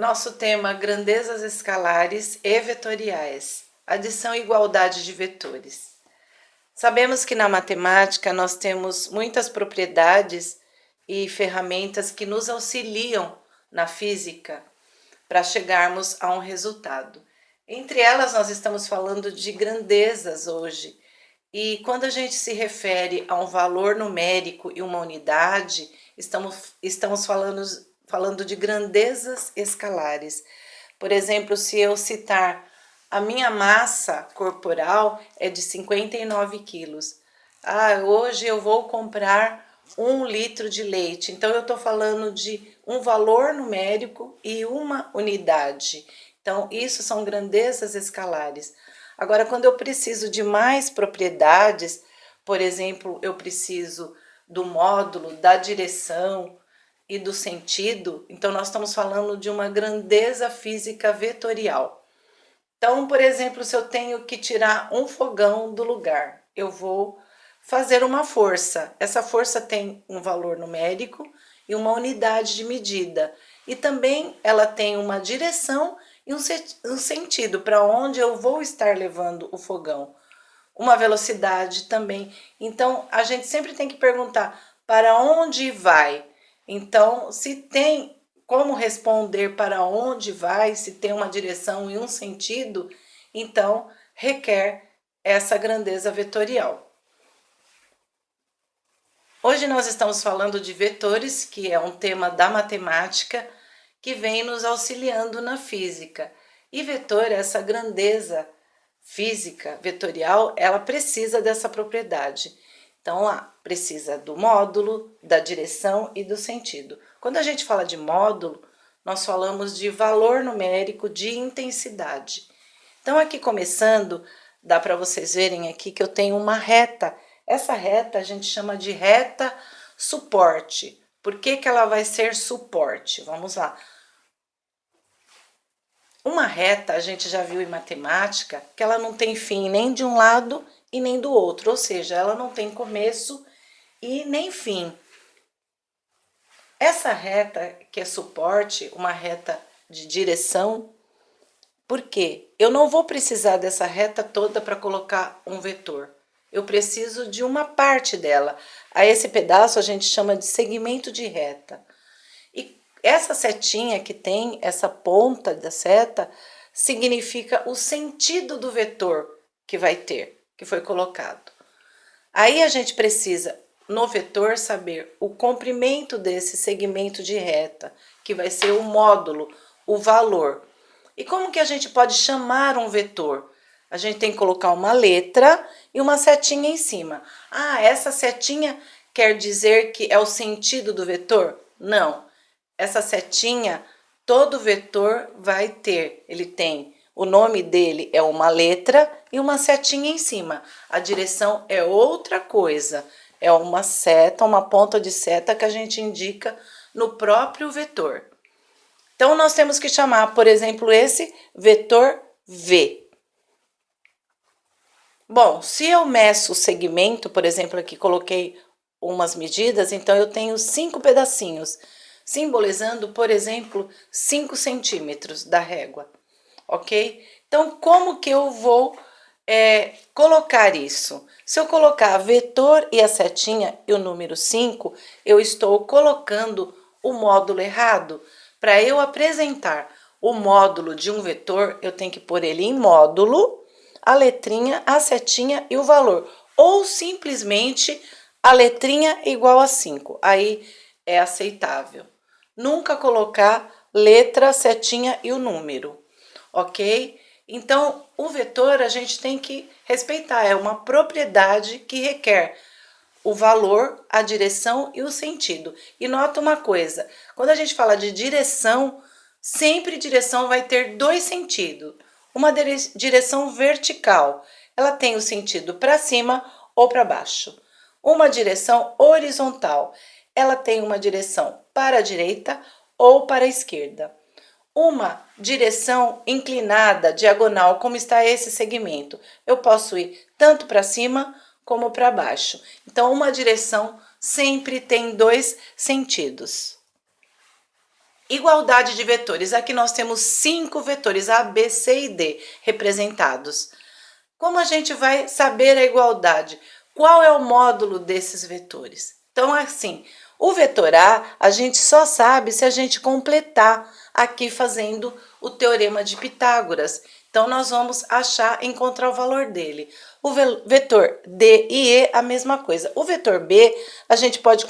Nosso tema: grandezas escalares e vetoriais, adição e igualdade de vetores. Sabemos que na matemática nós temos muitas propriedades e ferramentas que nos auxiliam na física para chegarmos a um resultado. Entre elas, nós estamos falando de grandezas hoje. E quando a gente se refere a um valor numérico e uma unidade, estamos falando de grandezas escalares. Por exemplo, se eu citar a minha massa corporal é de 59 quilos. Hoje eu vou comprar 1 litro de leite. Então, eu estou falando de um valor numérico e uma unidade. Então, isso são grandezas escalares. Agora, quando eu preciso de mais propriedades, por exemplo, eu preciso do módulo, da direção e do sentido, então nós estamos falando de uma grandeza física vetorial. Então, por exemplo, se eu tenho que tirar um fogão do lugar, eu vou fazer uma força. Essa força tem um valor numérico e uma unidade de medida. E também ela tem uma direção e um sentido para onde eu vou estar levando o fogão. Uma velocidade também. Então, a gente sempre tem que perguntar para onde vai. Então, se tem como responder para onde vai, se tem uma direção e um sentido, então requer essa grandeza vetorial. Hoje nós estamos falando de vetores, que é um tema da matemática que vem nos auxiliando na física. E vetor, essa grandeza física vetorial, ela precisa dessa propriedade. Então, lá precisa do módulo, da direção e do sentido. Quando a gente fala de módulo, nós falamos de valor numérico de intensidade. Então, aqui começando, dá para vocês verem aqui que eu tenho uma reta. Essa reta a gente chama de reta suporte. Por que ela vai ser suporte? Vamos lá. Uma reta, a gente já viu em matemática, que ela não tem fim nem de um lado e nem do outro, ou seja, ela não tem começo e nem fim. Essa reta que é suporte, uma reta de direção, por quê? Eu não vou precisar dessa reta toda para colocar um vetor. Eu preciso de uma parte dela. A esse pedaço a gente chama de segmento de reta. E essa setinha que tem, essa ponta da seta, significa o sentido do vetor que vai ter, que foi colocado. Aí a gente precisa, no vetor, saber o comprimento desse segmento de reta, que vai ser o módulo, o valor. E como que a gente pode chamar um vetor? A gente tem que colocar uma letra e uma setinha em cima. Essa setinha quer dizer que é o sentido do vetor? Não. Essa setinha, todo vetor vai ter. Ele tem, o nome dele é uma letra e uma setinha em cima. A direção é outra coisa. É uma seta, uma ponta de seta que a gente indica no próprio vetor. Então, nós temos que chamar, por exemplo, esse vetor V. Bom, se eu meço o segmento, por exemplo, aqui coloquei umas medidas, então eu tenho 5 pedacinhos, simbolizando, por exemplo, 5 centímetros da régua, ok? Então, como que eu vou colocar isso? Se eu colocar vetor e a setinha e o número 5, eu estou colocando o módulo errado. Para eu apresentar o módulo de um vetor, eu tenho que pôr ele em módulo, a letrinha, a setinha e o valor. Ou simplesmente a letrinha igual a 5. Aí é aceitável. Nunca colocar letra, setinha e o número, ok? Então, o vetor a gente tem que respeitar. É uma propriedade que requer o valor, a direção e o sentido. E nota uma coisa, quando a gente fala de direção, sempre direção vai ter 2 sentidos. Uma direção vertical, ela tem o sentido para cima ou para baixo. Uma direção horizontal, ela tem uma direção para a direita ou para a esquerda. Uma direção inclinada, diagonal, como está esse segmento, eu posso ir tanto para cima como para baixo. Então, uma direção sempre tem 2 sentidos. Igualdade de vetores. Aqui nós temos 5 vetores, A, B, C e D, representados. Como a gente vai saber a igualdade? Qual é o módulo desses vetores? Então, assim, o vetor a gente só sabe se a gente completar aqui fazendo o teorema de Pitágoras. Então, nós vamos encontrar o valor dele. O vetor D e E, a mesma coisa. O vetor B, a gente pode